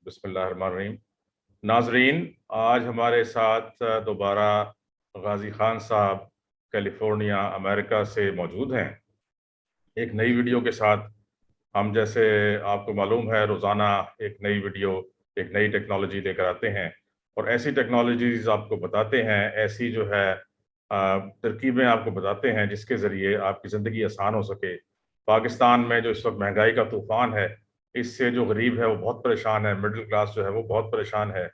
बिस्मिल्लाहिर्रहमानिर्रहीम। नाजरीन, आज हमारे साथ दोबारा गाजी खान साहब कैलिफोर्निया अमेरिका से मौजूद हैं एक नई वीडियो के साथ। हम जैसे आपको मालूम है रोज़ाना एक नई वीडियो, एक नई टेक्नोलॉजी लेकर आते हैं और ऐसी टेक्नोलॉजीज आपको बताते हैं, ऐसी जो है तरकीबें आपको बताते हैं जिसके ज़रिए आपकी ज़िंदगी आसान हो सके। पाकिस्तान में जो इस वक्त महंगाई का तूफान है, इससे जो गरीब है वो बहुत परेशान है, मिडिल क्लास जो है वो बहुत परेशान है।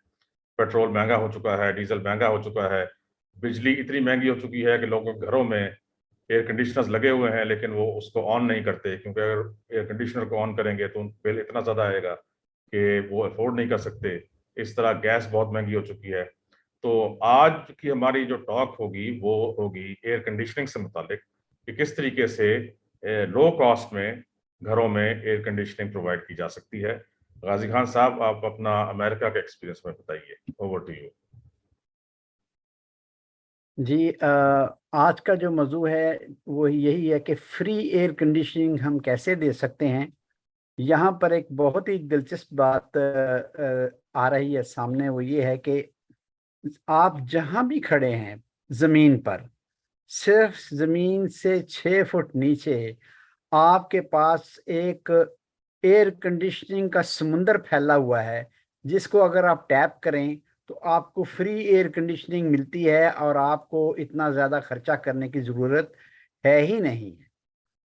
पेट्रोल महंगा हो चुका है, डीजल महंगा हो चुका है, बिजली इतनी महंगी हो चुकी है कि लोगों के घरों में एयर कंडीशनर्स लगे हुए हैं लेकिन वो उसको ऑन नहीं करते, क्योंकि अगर एयर कंडीशनर को ऑन करेंगे तो बिल इतना ज़्यादा आएगा कि वो अफोर्ड नहीं कर सकते। इस तरह गैस बहुत महंगी हो चुकी है। तो आज की हमारी जो टॉक होगी वो होगी एयर कंडीशनिंग से मुतालिक कि किस तरीके से लो कॉस्ट में घरों में एयर कंडीशनिंग प्रोवाइड की जा सकती है। गाजी खान साहब, आप अपना अमेरिका का एक्सपीरियंस में बताइए। Over to you. जी आज का जो मौजू है वो यही है कि फ्री एयर कंडीशनिंग हम कैसे दे सकते हैं। यहाँ पर एक बहुत ही दिलचस्प बात आ रही है सामने, वो ये है कि आप जहाँ भी खड़े हैं ज़मीन पर, सिर्फ ज़मीन से 6 फुट नीचे आपके पास एक एयर कंडीशनिंग का समुंदर फैला हुआ है, जिसको अगर आप टैप करें तो आपको फ्री एयर कंडीशनिंग मिलती है और आपको इतना ज़्यादा खर्चा करने की ज़रूरत है ही नहीं।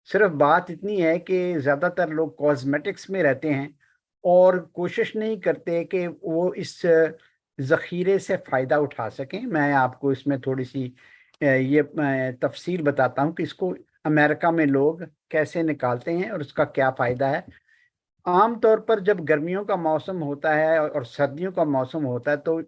सिर्फ बात इतनी है कि ज़्यादातर लोग कॉस्मेटिक्स में रहते हैं और कोशिश नहीं करते कि वो इस ज़ख़ीरे से फ़ायदा उठा सकें। मैं आपको इसमें थोड़ी सी तफसील बताता हूँ कि इसको अमेरिका में लोग कैसे निकालते हैं और उसका क्या फ़ायदा है। आम तौर पर जब गर्मियों का मौसम होता है और सर्दियों का मौसम होता है तो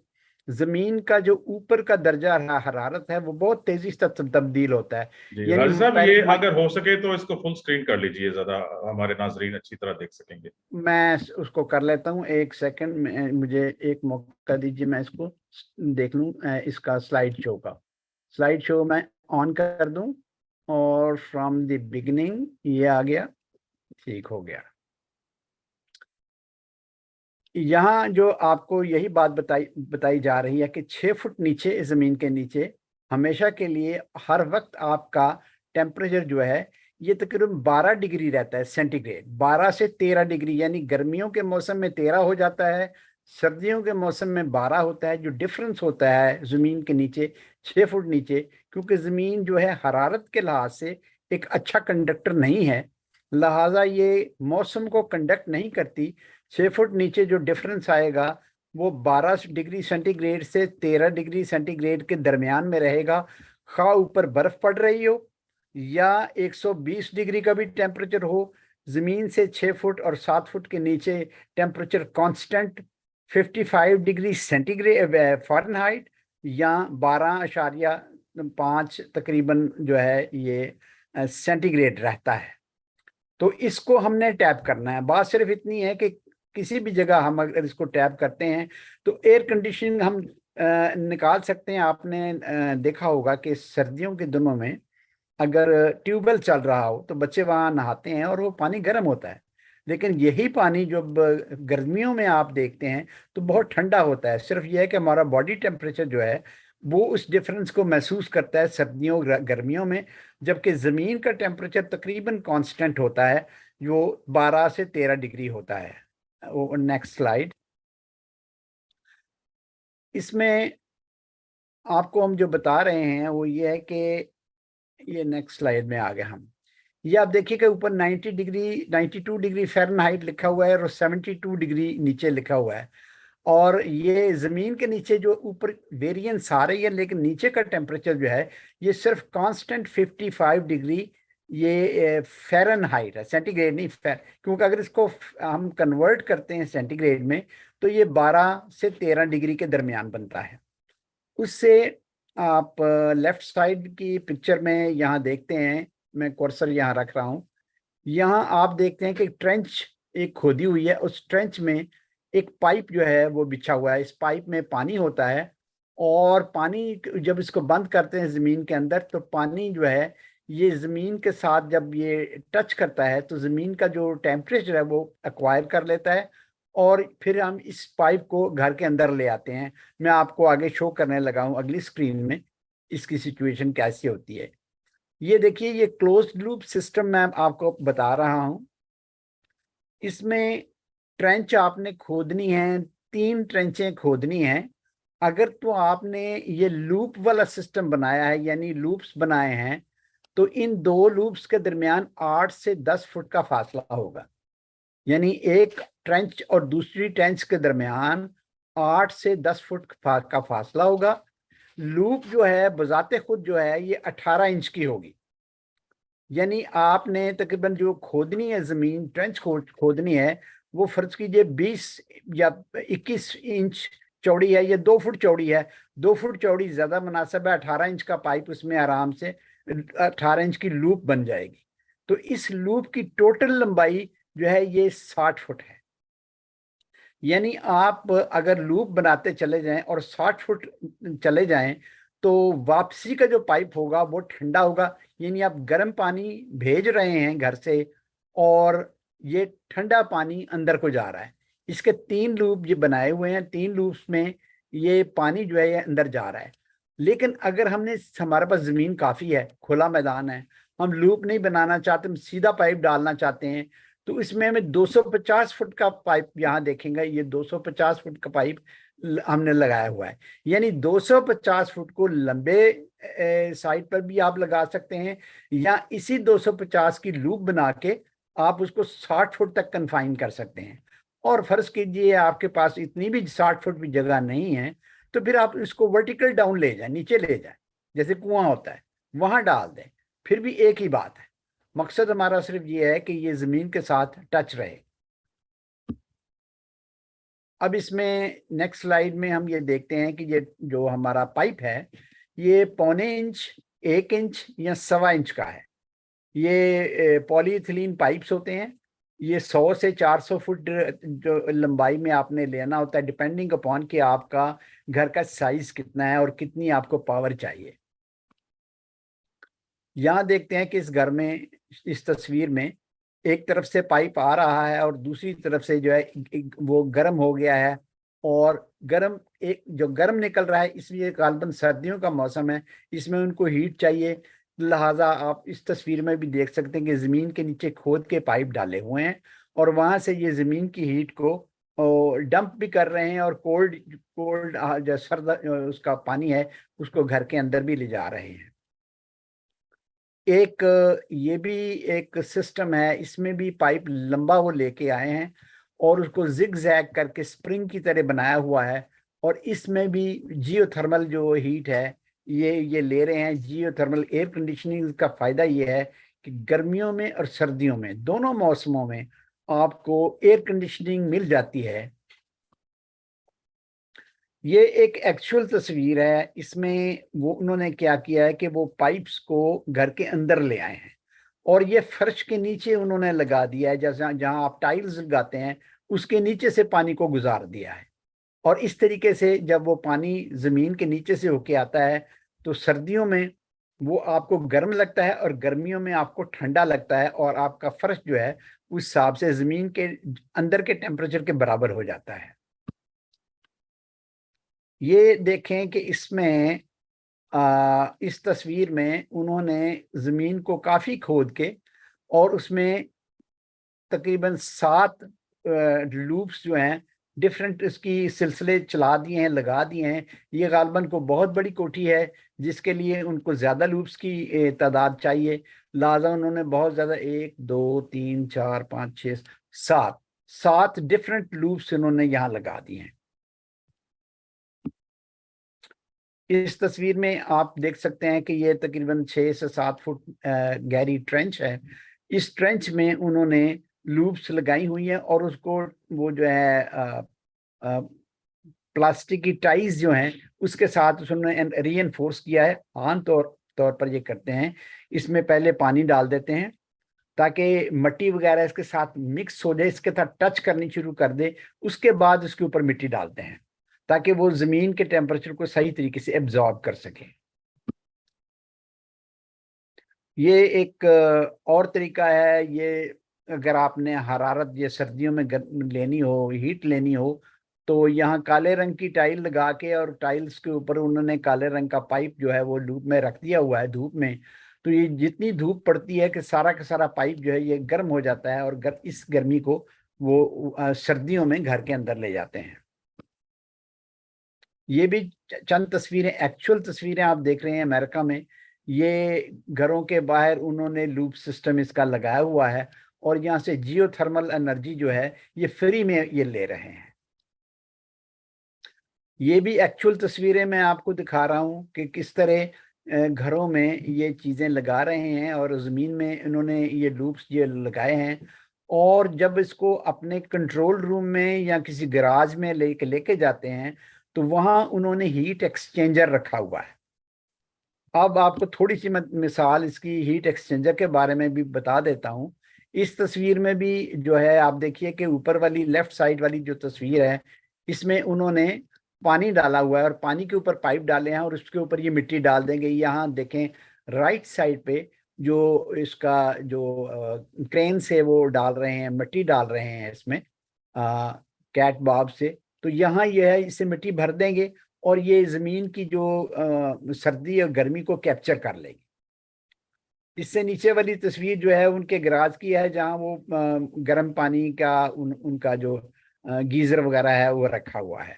ज़मीन का जो ऊपर का दर्जा हरारत है वो बहुत तेज़ी से तब्दील होता है। जी यानी गाजी साहब, पहले ये अगर हो सके तो इसको फुल स्क्रीन कर लीजिए, ज़्यादा हमारे नाजरीन अच्छी तरह देख सकेंगे। मैं उसको कर लेता हूँ, एक सेकंड में मुझे एक मौका दीजिए, मैं इसको देख लूँ। इसका स्लाइड शो मैं ऑन कर दूं और फ्रॉम द बिगिनिंग ये आ गया। ठीक हो गया। यहाँ जो आपको यही बात बताई बताई जा रही है कि 6 फुट नीचे ज़मीन के नीचे हमेशा के लिए हर वक्त आपका टेम्परेचर जो है ये तकरीबन 12 डिग्री रहता है सेंटीग्रेड। 12 से 13 डिग्री, यानी गर्मियों के मौसम में 13 हो जाता है, सर्दियों के मौसम में 12 होता है। जो डिफरेंस होता है ज़मीन के नीचे 6 फुट नीचे, क्योंकि ज़मीन जो है हरारत के लिहाज से एक अच्छा कंडक्टर नहीं है, लिहाजा ये मौसम को कंडक्ट नहीं करती। 6 फुट नीचे जो डिफरेंस आएगा वो 12 डिग्री सेंटीग्रेड से 13 डिग्री सेंटीग्रेड के दरमियान में रहेगा। खा ऊपर बर्फ पड़ रही हो या 120 डिग्री का भी टेम्परेचर हो, जमीन से 6 फुट और 7 फुट के नीचे temperature constant 55 degree centigrade Fahrenheit या 12.5 तकरीबन जो है ये सेंटीग्रेड रहता है। तो इसको हमने टैप करना है। बात सिर्फ इतनी है कि किसी भी जगह हम अगर इसको टैप करते हैं तो एयर कंडीशनिंग हम निकाल सकते हैं। आपने देखा होगा कि सर्दियों के दिनों में अगर ट्यूबवेल चल रहा हो तो बच्चे वहां नहाते हैं और वो पानी गर्म होता है, लेकिन यही पानी जब गर्मियों में आप देखते हैं तो बहुत ठंडा होता है। सिर्फ यह है कि हमारा बॉडी टेम्परेचर जो है वो उस डिफरेंस को महसूस करता है सर्दियों गर्मियों में, जबकि ज़मीन का टेम्परेचर तकरीबन कांस्टेंट होता है जो 12 से 13 डिग्री होता है। Next slide. इसमें आपको हम जो बता रहे हैं वो ये है कि ये नेक्स्ट स्लाइड में आ गए हम। ये आप देखिए कि ऊपर 90 डिग्री 92 डिग्री फ़ारेनहाइट लिखा हुआ है और 72 डिग्री नीचे लिखा हुआ है। और ये ज़मीन के नीचे जो ऊपर वेरिएंस आ रही है, लेकिन नीचे का टेम्परेचर जो है ये सिर्फ कांस्टेंट 55 डिग्री ये फ़ारेनहाइट है, सेंटीग्रेड नहीं क्योंकि अगर इसको हम कन्वर्ट करते हैं सेंटीग्रेड में तो ये 12 से 13 डिग्री के दरमियान बनता है। उससे आप लेफ्ट साइड की पिक्चर में यहाँ देखते हैं, मैं कर्सर यहाँ रख रहा हूँ। यहाँ आप देखते हैं कि ट्रेंच एक खोदी हुई है, उस ट्रेंच में एक पाइप जो है वो बिछा हुआ है। इस पाइप में पानी होता है और पानी जब इसको बंद करते हैं ज़मीन के अंदर तो पानी जो है ये ज़मीन के साथ जब ये टच करता है तो ज़मीन का जो टेम्परेचर है वो एक्वायर कर लेता है और फिर हम इस पाइप को घर के अंदर ले आते हैं। मैं आपको आगे शो करने लगा हूं अगली स्क्रीन में इसकी सिचुएशन कैसी होती है। ये देखिए, ये क्लोज्ड लूप सिस्टम मैं आपको बता रहा हूं। इसमें ट्रेंच आपने खोदनी है, 3 ट्रेंचें खोदनी हैं। अगर तो आपने ये लूप वाला सिस्टम बनाया है, यानी लूप्स बनाए हैं, तो इन 2 लूप्स के दरमियान 8 से 10 फुट का फासला होगा। यानी एक ट्रेंच और दूसरी ट्रेंच के दरमियान 8 से 10 फुट का फासला होगा। लूप जो है बजाते खुद जो है ये 18 इंच की होगी। यानी आपने तकरीबन जो खोदनी है, जमीन ट्रेंच खोदनी है, वो फर्ज कीजिए 20 या 21 इंच चौड़ी है, ये 2 फुट चौड़ी है। 2 फुट चौड़ी ज्यादा मुनासिब है। 18 इंच का पाइप उसमें आराम से 18 इंच की लूप बन जाएगी। तो इस लूप की टोटल लंबाई जो है ये 60 फुट है। यानी आप अगर लूप बनाते चले जाएं और 60 फुट चले जाएं, तो वापसी का जो पाइप होगा वो ठंडा होगा। यानी आप गर्म पानी भेज रहे हैं घर से, और ये ठंडा पानी अंदर को जा रहा है। इसके 3 लूप ये बनाए हुए हैं, 3 लूप्स में ये पानी जो है ये अंदर जा रहा है। लेकिन अगर हमने, हमारे पास जमीन काफी है, खुला मैदान है, हम लूप नहीं बनाना चाहते, हम सीधा पाइप डालना चाहते हैं, तो इसमें हमें 250 फुट का पाइप, यहाँ देखेंगे ये 250 फुट का पाइप हमने लगाया हुआ है। यानी 250 फुट को लंबे साइड पर भी आप लगा सकते हैं, या इसी 250 की लूप बना के आप उसको 60 फुट तक कन्फाइन कर सकते हैं। और फर्ज कीजिए आपके पास इतनी भी 60 फुट भी जगह नहीं है, तो फिर आप इसको वर्टिकल डाउन ले जाए, नीचे ले जाए, जैसे कुआं होता है वहां डाल दें, फिर भी एक ही बात है। मकसद हमारा सिर्फ ये है कि ये जमीन के साथ टच रहे। अब इसमें नेक्स्ट स्लाइड में हम ये देखते हैं कि ये जो हमारा पाइप है ये 0.25 इंच, 1 इंच या 1.25 इंच का है। ये पॉलीइथिलीन पाइप्स होते हैं। ये 100 से 400 फुट जो लंबाई में आपने लेना होता है, डिपेंडिंग अपॉन कि आपका घर का साइज कितना है और कितनी आपको पावर चाहिए। यहाँ देखते हैं कि इस घर में, इस तस्वीर में, एक तरफ से पाइप आ रहा है और दूसरी तरफ से जो है वो गर्म हो गया है। और गर्म, एक जो गर्म निकल रहा है, इसलिए गालबन सर्दियों का मौसम है, इसमें उनको हीट चाहिए। लिहाजा आप इस तस्वीर में भी देख सकते हैं कि जमीन के नीचे खोद के पाइप डाले हुए हैं, और वहां से ये जमीन की हीट को डंप भी कर रहे हैं, और कोल्ड कोल्ड जो सर्द उसका पानी है उसको घर के अंदर भी ले जा रहे हैं। एक ये भी एक सिस्टम है, इसमें भी पाइप लंबा वो लेके आए हैं और उसको जिग जैग करके स्प्रिंग की तरह बनाया हुआ है। और इसमें भी जियोथर्मल जो हीट है ये ले रहे हैं। जियोथर्मल एयर कंडीशनिंग का फायदा ये है कि गर्मियों में और सर्दियों में, दोनों मौसमों में आपको एयर कंडीशनिंग मिल जाती है। ये एक एक्चुअल तस्वीर है। इसमें वो उन्होंने क्या किया है कि वो पाइप्स को घर के अंदर ले आए हैं, और ये फर्श के नीचे उन्होंने लगा दिया है। जैसे जहां आप टाइल्स लगाते हैं उसके नीचे से पानी को गुजार दिया है। और इस तरीके से जब वो पानी जमीन के नीचे से होके आता है, तो सर्दियों में वो आपको गर्म लगता है और गर्मियों में आपको ठंडा लगता है, और आपका फर्श जो है उस हिसाब से जमीन के अंदर के टेम्परेचर के बराबर हो जाता है। ये देखें कि इसमें इस तस्वीर में उन्होंने जमीन को काफी खोद के, और उसमें तकरीबन 7 लूप्स जो हैं, डिफरेंट इसकी सिलसिले चला दिए हैं, लगा दिए हैं। ये गालबन को बहुत बड़ी कोठी है, जिसके लिए उनको ज्यादा लूप्स की तादाद चाहिए। लिहाजा उन्होंने बहुत ज्यादा, 1 2 3 4 5 6 7 7 डिफरेंट लूप्स उन्होंने यहाँ लगा दिए हैं। इस तस्वीर में आप देख सकते हैं कि ये तकरीबन 6 से 7 फुट गहरी ट्रेंच है। इस ट्रेंच में उन्होंने लूप्स लगाई हुई हैं, और उसको वो जो है प्लास्टिक की टाइज जो हैं उसके साथ उन्होंने रीइंफोर्स किया है। आम तौर पर ये करते हैं, इसमें पहले पानी डाल देते हैं ताकि मिट्टी वगैरह इसके साथ मिक्स हो जाए, इसके साथ टच करनी शुरू कर दे। उसके बाद उसके ऊपर मिट्टी डालते हैं ताकि वो जमीन के टेम्परेचर को सही तरीके से एब्जॉर्ब कर सके। ये एक और तरीका है। ये अगर आपने हरारत ये सर्दियों में लेनी हो, हीट लेनी हो, तो यहाँ काले रंग की टाइल लगा के और टाइल्स के ऊपर उन्होंने काले रंग का पाइप जो है वो लूप में रख दिया हुआ है धूप में। तो ये जितनी धूप पड़ती है कि सारा का सारा पाइप जो है ये गर्म हो जाता है, और इस गर्मी को वो सर्दियों में घर के अंदर ले जाते हैं। ये भी चंद तस्वीरें, एक्चुअल तस्वीरें आप देख रहे हैं अमेरिका में। ये घरों के बाहर उन्होंने लूप सिस्टम इसका लगाया हुआ है, और यहाँ से जियो थर्मल एनर्जी जो है ये फ्री में ये ले रहे हैं। ये भी एक्चुअल तस्वीरें मैं आपको दिखा रहा हूँ कि किस तरह घरों में ये चीज़ें लगा रहे हैं, और ज़मीन में इन्होंने ये लूप्स ये लगाए हैं। और जब इसको अपने कंट्रोल रूम में या किसी गराज में लेके जाते हैं, तो वहाँ उन्होंने हीट एक्सचेंजर रखा हुआ है। अब आपको थोड़ी सी मिसाल इसकी हीट एक्सचेंजर के बारे में भी बता देता हूँ। इस तस्वीर में भी जो है आप देखिए कि ऊपर वाली लेफ्ट साइड वाली जो तस्वीर है, इसमें उन्होंने पानी डाला हुआ है और पानी के ऊपर पाइप डाले हैं, और उसके ऊपर ये मिट्टी डाल देंगे। यहाँ देखें राइट साइड पे जो इसका जो क्रेन से वो डाल रहे हैं, मिट्टी डाल रहे हैं इसमें कैट बॉब से। तो यहाँ ये है, इससे मिट्टी भर देंगे और ये जमीन की जो सर्दी और गर्मी को कैप्चर कर लेगी। इससे नीचे वाली तस्वीर जो है उनके गराज की है, जहाँ वो गर्म पानी का उनका जो गीजर वगैरह है वो रखा हुआ है।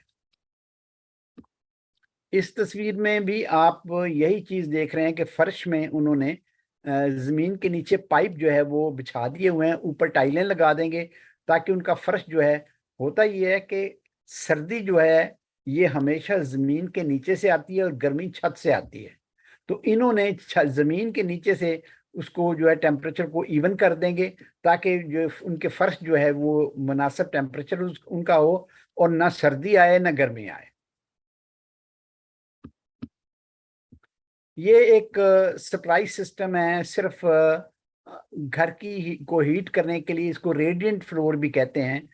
इस तस्वीर में भी आप यही चीज देख रहे हैं कि फर्श में उन्होंने जमीन के नीचे पाइप जो है वो बिछा दिए हुए हैं, ऊपर टाइलें लगा देंगे, ताकि उनका फर्श जो है, होता ये है कि सर्दी जो है ये हमेशा जमीन के नीचे से आती है और गर्मी छत से आती है। तो इन्होंने जमीन के नीचे से उसको जो है टेम्परेचर को इवन कर देंगे, ताकि जो उनके फर्श जो है वो मुनासिब टेम्परेचर उनका हो, और ना सर्दी आए ना गर्मी आए। ये एक सप्लाई सिस्टम है, सिर्फ घर की को हीट करने के लिए। इसको रेडिएंट फ्लोर भी कहते हैं।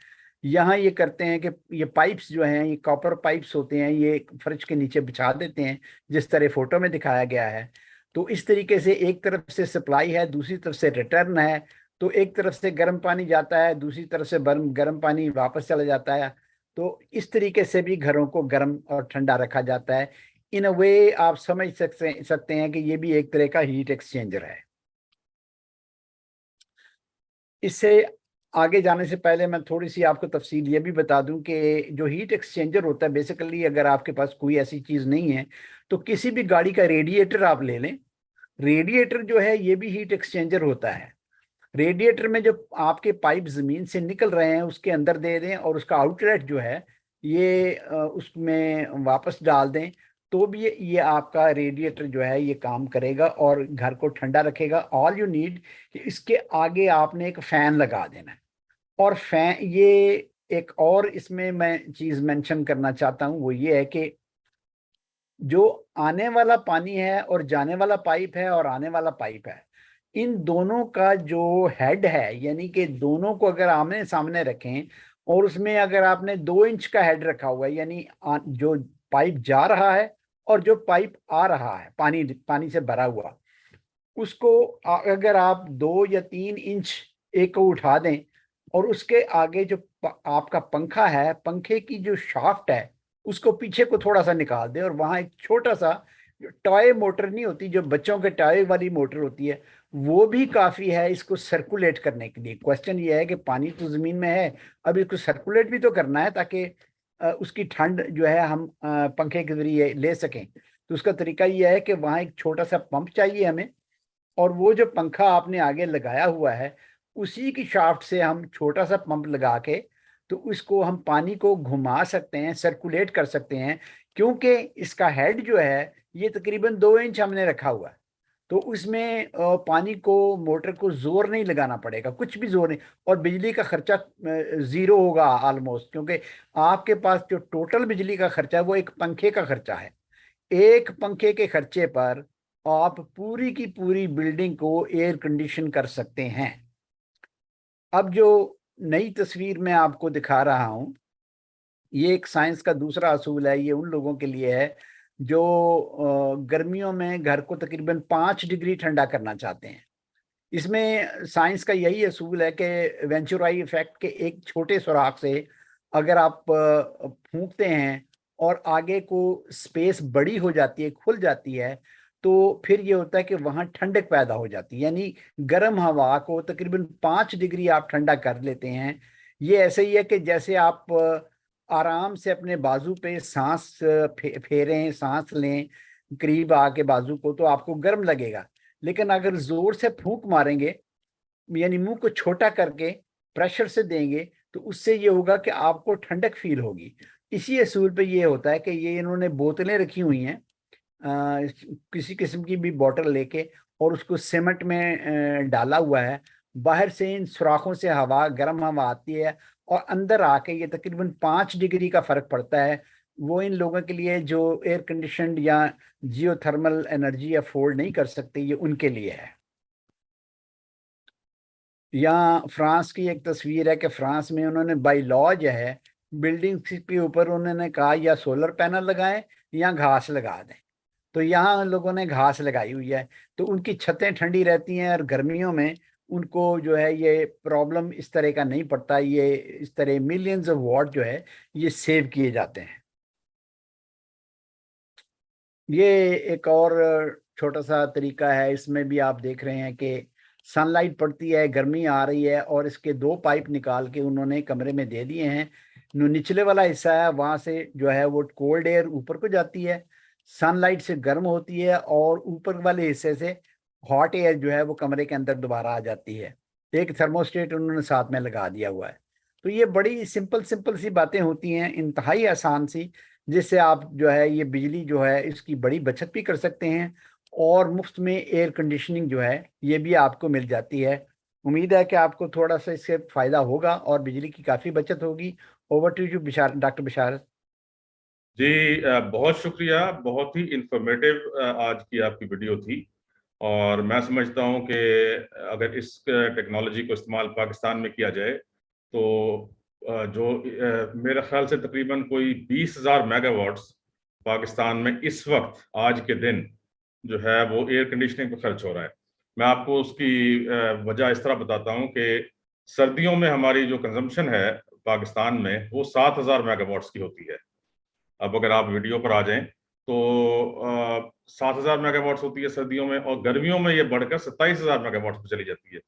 यहाँ ये करते हैं कि ये पाइप्स जो हैं, ये कॉपर पाइप्स होते हैं, ये फर्श के नीचे बिछा देते हैं, जिस तरह फोटो में दिखाया गया है। तो इस तरीके से एक तरफ से सप्लाई है, दूसरी तरफ से रिटर्न है। तो एक तरफ से गर्म पानी जाता है, दूसरी तरफ से गर्म पानी वापस चला जाता है। तो इस तरीके से भी घरों को गर्म और ठंडा रखा जाता है। इन अ वे आप समझ सकते हैं कि ये भी एक तरह का हीट एक्सचेंजर है। इससे आगे जाने से पहले मैं थोड़ी सी आपको तफसील ये भी बता दूं कि जो हीट एक्सचेंजर होता है, बेसिकली अगर आपके पास कोई ऐसी चीज नहीं है, तो किसी भी गाड़ी का रेडिएटर आप ले लें। रेडिएटर जो है ये भी हीट एक्सचेंजर होता है। रेडिएटर में जो आपके पाइप जमीन से निकल रहे हैं उसके अंदर दे दें, और उसका आउटलेट जो है ये उसमें वापस डाल दें, तो भी ये आपका रेडिएटर जो है ये काम करेगा और घर को ठंडा रखेगा। ऑल यू नीड कि इसके आगे आपने एक फैन लगा देना है। और फैन ये एक और इसमें मैं चीज मेंशन करना चाहता हूँ, वो ये है कि जो आने वाला पानी है और जाने वाला पाइप है और आने वाला पाइप है, इन दोनों का जो हेड है, यानी कि दोनों को अगर आमने सामने रखें, और उसमें अगर आपने 2 इंच का हेड रखा हुआ है, यानी जो पाइप जा रहा है और जो पाइप आ रहा है पानी पानी से भरा हुआ, उसको अगर आप 2 या 3 इंच एक को उठा दें, और उसके आगे जो आपका पंखा है, पंखे की जो शाफ्ट है उसको पीछे को थोड़ा सा निकाल दें, और वहां एक छोटा सा टॉय मोटर नहीं होती, जो बच्चों के टॉय वाली मोटर होती है, वो भी काफी है इसको सर्कुलेट करने के लिए। क्वेश्चन ये है कि पानी तो जमीन में है, अब इसको सर्कुलेट भी तो करना है, ताकि उसकी ठंड जो है हम पंखे के जरिए ले सकें। तो उसका तरीका यह है कि वहां एक छोटा सा पंप चाहिए हमें, और वो जो पंखा आपने आगे लगाया हुआ है उसी की शाफ्ट से हम छोटा सा पंप लगा के, तो उसको हम पानी को घुमा सकते हैं, सर्कुलेट कर सकते हैं। क्योंकि इसका हेड जो है ये तकरीबन 2 इंच हमने रखा हुआ है, तो उसमें पानी को, मोटर को जोर नहीं लगाना पड़ेगा, कुछ भी जोर नहीं। और बिजली का खर्चा जीरो होगा ऑलमोस्ट, क्योंकि आपके पास जो टोटल बिजली का खर्चा है वो एक पंखे का खर्चा है। एक पंखे के खर्चे पर आप पूरी की पूरी बिल्डिंग को एयर कंडीशन कर सकते हैं। अब जो नई तस्वीर मैं आपको दिखा रहा हूं, ये एक साइंस का दूसरा असूल है। ये उन लोगों के लिए है जो गर्मियों में घर को तकरीबन 5 डिग्री ठंडा करना चाहते हैं। इसमें साइंस का यही असूल है कि वेंचुराई इफेक्ट के एक छोटे सुराख से अगर आप फूंकते हैं और आगे को स्पेस बड़ी हो जाती है, खुल जाती है, तो फिर ये होता है कि वहां ठंडक पैदा हो जाती है, यानी गर्म हवा को तकरीबन 5 डिग्री आप ठंडा कर लेते हैं। ये ऐसे ही है कि जैसे आप आराम से अपने बाजू पे सांस फेरें, सांस लें करीब आके बाजू को, तो आपको गर्म लगेगा। लेकिन अगर जोर से फूंक मारेंगे, यानी मुंह को छोटा करके प्रेशर से देंगे, तो उससे ये होगा कि आपको ठंडक फील होगी। इसी असूल पे ये होता है कि ये इन्होंने बोतलें रखी हुई हैं, किसी किस्म की भी बोतल लेके, और उसको सीमेंट में डाला हुआ है। बाहर से इन सुराखों से हवा, गर्म हवा आती है और अंदर आके ये तकरीबन 5 डिग्री का फर्क पड़ता है। वो इन लोगों के लिए जो एयर कंडीशनड या जियोथर्मल एनर्जी अफोर्ड नहीं कर सकते, ये उनके लिए है। यहाँ फ्रांस की एक तस्वीर है कि फ्रांस में उन्होंने बाई लॉ जो है, बिल्डिंग के ऊपर उन्होंने कहा या सोलर पैनल लगाएं या घास लगा दें। तो यहाँ लोगों ने घास लगाई हुई है, तो उनकी छतें ठंडी रहती हैं और गर्मियों में उनको जो है ये प्रॉब्लम इस तरह का नहीं पड़ता। ये इस तरह मिलियंस ऑफ वॉट जो है ये सेव किए जाते हैं। ये एक और छोटा सा तरीका है, इसमें भी आप देख रहे हैं कि सनलाइट पड़ती है, गर्मी आ रही है, और इसके 2 पाइप निकाल के उन्होंने कमरे में दे दिए हैं। निचले वाला हिस्सा है, वहां से जो है वो कोल्ड एयर ऊपर को जाती है, सनलाइट से गर्म होती है, और ऊपर वाले हिस्से से हॉट एयर जो है वो कमरे के अंदर दोबारा आ जाती है। एक थर्मोस्टेट उन्होंने साथ में लगा दिया हुआ है। तो ये बड़ी सिंपल सिंपल सी बातें होती हैं, इंतहाई आसान सी, जिससे आप जो है ये बिजली जो है इसकी बड़ी बचत भी कर सकते हैं, और मुफ्त में एयर कंडीशनिंग जो है ये भी आपको मिल जाती है। उम्मीद है कि आपको थोड़ा सा इससे फायदा होगा और बिजली की काफ़ी बचत होगी। ओवर टू यू बिशार, डॉक्टर बिशारत। जी, बहुत शुक्रिया। बहुत ही इंफॉर्मेटिव आज की आपकी वीडियो थी। और मैं समझता हूं कि अगर इस टेक्नोलॉजी को इस्तेमाल पाकिस्तान में किया जाए तो मेरे ख्याल से तकरीबन कोई 20,000 मेगावाट्स पाकिस्तान में इस वक्त आज के दिन जो है वो एयर कंडीशनिंग पर खर्च हो रहा है। मैं आपको उसकी वजह इस तरह बताता हूं कि सर्दियों में हमारी जो कंजम्पशन है पाकिस्तान में वो 7,000 मेगावाट्स की होती है। अब अगर आप वीडियो पर आ जाएं तो 7,000 मेगावाट्स होती है सर्दियों में, और गर्मियों में ये बढ़कर 27,000 मेगावाट्स पर चली जाती है।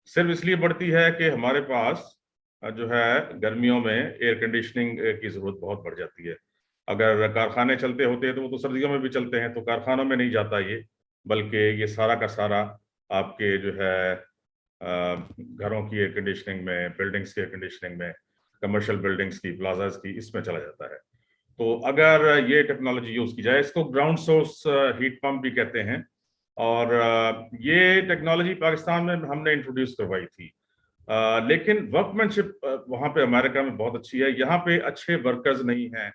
सिर्फ इसलिए बढ़ती है कि हमारे पास जो है गर्मियों में एयर कंडीशनिंग की जरूरत बहुत बढ़ जाती है। अगर कारखाने चलते होते हैं तो वो तो सर्दियों में भी चलते हैं, तो कारखानों में नहीं जाता ये, बल्कि ये सारा का सारा आपके जो है घरों की एयर कंडीशनिंग में, बिल्डिंग्स की एयर कंडीशनिंग में, कमर्शियल बिल्डिंग्स की, प्लाजाज की, इसमें चला जाता है। तो अगर ये टेक्नोलॉजी यूज की जाए, इसको ग्राउंड सोर्स हीट पंप भी कहते हैं, और ये टेक्नोलॉजी पाकिस्तान में हमने इंट्रोड्यूस करवाई थी। लेकिन वर्कमैनशिप वहाँ पे अमेरिका में बहुत अच्छी है, यहाँ पे अच्छे वर्कर्स नहीं हैं,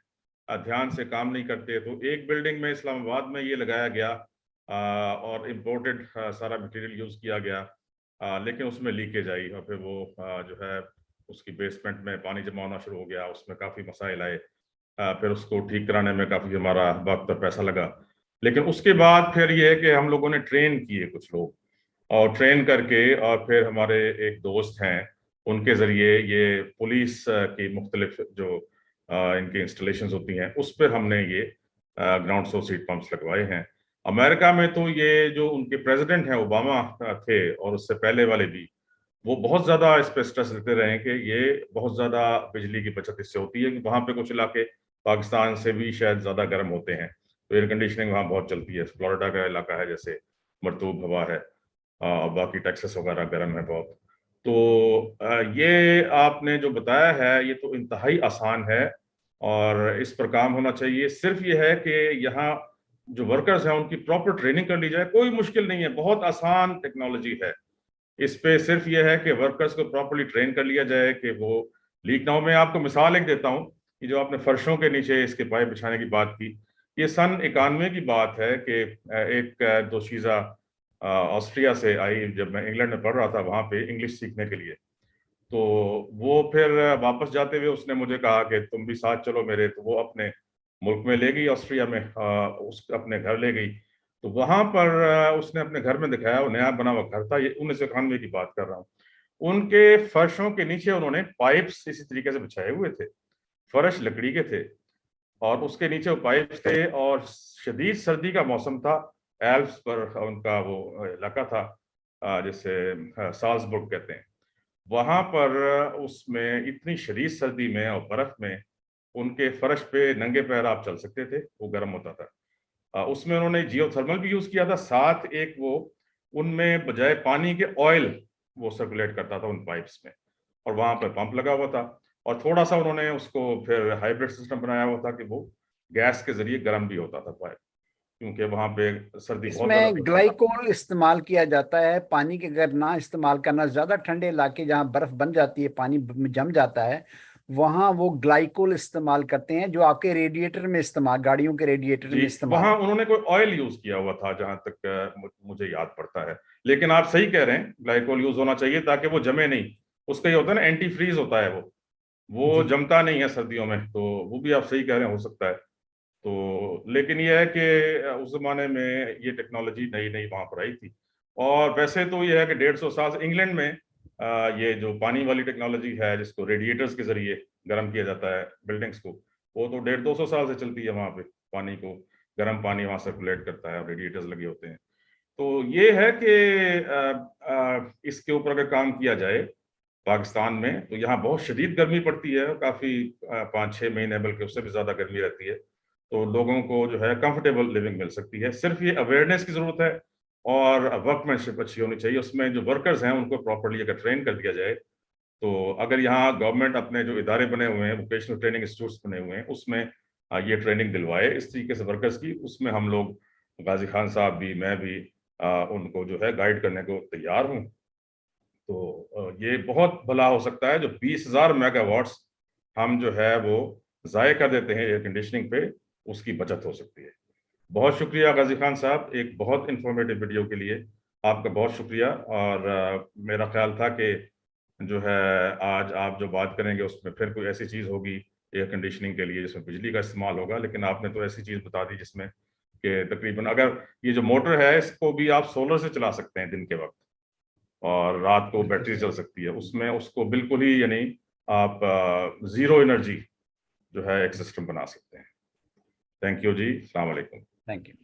ध्यान से काम नहीं करते। तो एक बिल्डिंग में इस्लामाबाद में ये लगाया गया और इम्पोर्टेड सारा मटेरियल यूज किया गया, लेकिन उसमें लीकेज आई और फिर वो जो है उसकी बेसमेंट में पानी जमा होना शुरू हो गया, उसमें काफ़ी मसाइल आए। फिर उसको ठीक कराने में काफ़ी हमारा वक्त और पैसा लगा। लेकिन उसके बाद फिर ये है कि हम लोगों ने ट्रेन किए कुछ लोग, और ट्रेन करके, और फिर हमारे एक दोस्त हैं उनके ज़रिए ये पुलिस की मुख्तलिफ जो इनकी इंस्टॉलेशंस होती हैं उस पर हमने ये ग्राउंड सोर्स हीट पंप्स लगवाए हैं। अमेरिका में तो ये जो उनके प्रेसिडेंट हैं ओबामा थे, और उससे पहले वाले भी, वो बहुत ज़्यादा इस पर स्ट्रेस देते रहे कि ये बहुत ज़्यादा बिजली की बचत इससे होती है, कि वहाँ पे कुछ इलाके पाकिस्तान से भी शायद ज़्यादा गर्म होते हैं, तो एयर कंडीशनिंग वहाँ बहुत चलती है। फ्लोरिडा का इलाका है जैसे, मरतूब हवा है, बाकी टेक्सास वगैरह गर्म है बहुत। तो ये आपने जो बताया है ये तो इंतहाई आसान है और इस पर काम होना चाहिए। सिर्फ ये है कि यहाँ जो वर्कर्स हैं उनकी प्रॉपर ट्रेनिंग कर ली जाए। कोई मुश्किल नहीं है, बहुत आसान टेक्नोलॉजी है। इस पे सिर्फ ये है कि वर्कर्स को प्रॉपर्ली ट्रेन कर लिया जाए कि वो लीक ना हो। मैं आपको मिसाल एक देता हूँ कि जो आपने फर्शों के नीचे इसके पाइप बिछाने की बात की, ये सन 91 की बात है कि एक दोशीज़ा ऑस्ट्रिया से आई जब मैं इंग्लैंड में पढ़ रहा था वहाँ पे इंग्लिश सीखने के लिए। तो वो फिर वापस जाते हुए उसने मुझे कहा कि तुम भी साथ चलो मेरे। तो वो अपने मुल्क में ले गई, ऑस्ट्रिया में उस अपने घर ले गई। तो वहां पर उसने अपने घर में दिखाया, वो नया बना हुआ घर था, ये 1991 की बात कर रहा हूँ। उनके फर्शों के नीचे उन्होंने पाइप्स इसी तरीके से बिछाए हुए थे, फर्श लकड़ी के थे और उसके नीचे वो पाइप्स थे, और शदीद सर्दी का मौसम था। एल्प्स पर उनका वो इलाका था जिसे साल्सबुर्ग कहते हैं। वहां पर उसमें इतनी शदीद सर्दी में और बर्फ में उनके फर्श पे नंगे पैर आप चल सकते थे, वो गर्म होता था। उसमें उन्होंने जियोथर्मल भी यूज किया था, साथ एक वो उनमें बजाय पानी के ऑयल वो सर्कुलेट करता था उन पाइप्स में, और वहां पर पंप लगा हुआ था। और थोड़ा सा उन्होंने उसको फिर हाइब्रिड सिस्टम बनाया हुआ था कि वो गैस के जरिए गर्म भी होता था पाइप, क्योंकि वहां पे सर्दी बहुत ज्यादा इसमें पड़ती थी। ग्लाइकोल इस्तेमाल किया जाता है, पानी के अगर ना इस्तेमाल करना, ज्यादा ठंडे इलाके जहाँ बर्फ बन जाती है, पानी जम जाता है, वहां वो ग्लाइकोल इस्तेमाल करते हैं, जो आपके रेडिएटर में इस्तेमाल, गाड़ियों के रेडिएटर जी, में इस्तेमाल। वहां उन्होंने कोई ऑयल यूज किया हुआ था जहां तक मुझे याद पड़ता है। लेकिन आप सही कह रहे हैं, ग्लाइकोल यूज होना चाहिए ताकि वो जमे नहीं। उसका ये होता है ना, एंटी फ्रीज होता है वो जी। जमता नहीं है सर्दियों में, तो वो भी आप सही कह रहे हैं, हो सकता है। तो लेकिन ये है कि उस जमाने में ये टेक्नोलॉजी नई नई वहां पर आई थी। और वैसे तो ये है कि 150 साल से इंग्लैंड में ये जो पानी वाली टेक्नोलॉजी है, जिसको रेडिएटर्स के जरिए गर्म किया जाता है बिल्डिंग्स को, वो तो 150-200 साल से चलती है वहां पे। पानी को, गर्म पानी वहां सर्कुलेट करता है और रेडिएटर्स लगे होते हैं। तो ये है कि इसके ऊपर अगर काम किया जाए पाकिस्तान में, तो यहाँ बहुत शदीद गर्मी पड़ती है, काफी 5-6 महीने बल्कि उससे भी ज्यादा गर्मी रहती है। तो लोगों को जो है कंफर्टेबल लिविंग मिल सकती है, सिर्फ ये अवेयरनेस की जरूरत है और वर्कमैनशिप अच्छी होनी चाहिए। उसमें जो वर्कर्स हैं उनको प्रॉपरली अगर ट्रेन कर दिया जाए, तो अगर यहाँ गवर्नमेंट अपने जो इदारे बने हुए हैं, वोकेशनल ट्रेनिंग इंस्टीट्यूट्स बने हुए हैं, उसमें ये ट्रेनिंग दिलवाए इस तरीके से वर्कर्स की, उसमें हम लोग, गाजी खान साहब भी, मैं भी उनको जो है गाइड करने को तैयार हूँ। तो ये बहुत भला हो सकता है, जो 20,000 मेगावाट्स हम जो है वो ज़ाय कर देते हैं एयर कंडीशनिंग पे, उसकी बचत हो सकती है। बहुत शुक्रिया गाजी खान साहब, एक बहुत इंफॉर्मेटिव वीडियो के लिए आपका बहुत शुक्रिया। और मेरा ख्याल था कि जो है आज आप जो बात करेंगे उसमें फिर कोई ऐसी चीज़ होगी एयर कंडीशनिंग के लिए जिसमें बिजली का इस्तेमाल होगा, लेकिन आपने तो ऐसी चीज़ बता दी जिसमें कि तकरीबन, अगर ये जो मोटर है इसको भी आप सोलर से चला सकते हैं दिन के वक्त, और रात को बिल्कुल बैटरी चल सही। सकती है उसमें, उसको बिल्कुल ही यानी आप जीरो एनर्जी जो है एक सिस्टम बना सकते हैं। थैंक यू जी, अस्सलाम वालेकुम। Thank you.